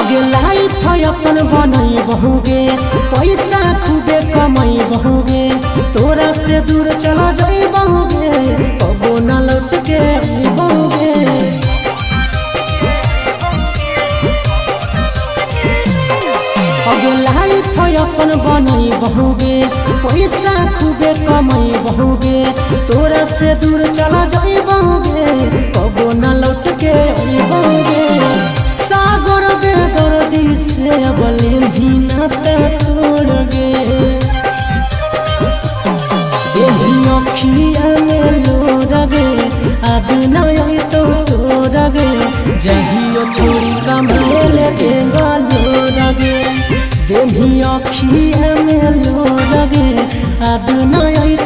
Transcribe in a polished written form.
अगे लाइफ अपन बनई बहुगे पैसा खूबे कमाई बहुगे तोरा से दूर चला जाई बहुगे कबो न लौट के बहुगे। अगे लाइफ अपन बनई बहुगे पैसा खूबे कमाई बहुगे तोरा से दूर चला जाई बहुगे कबो न लौट के बहुगे। सागर बेदर्दी से बले भी नाता तोड़ गे अखिया में लोरगे अब नहीं तो तोड़गे जहियो छोड़ी कमाए देगा लोरगे देही अखिया में लोरगे अब नहीं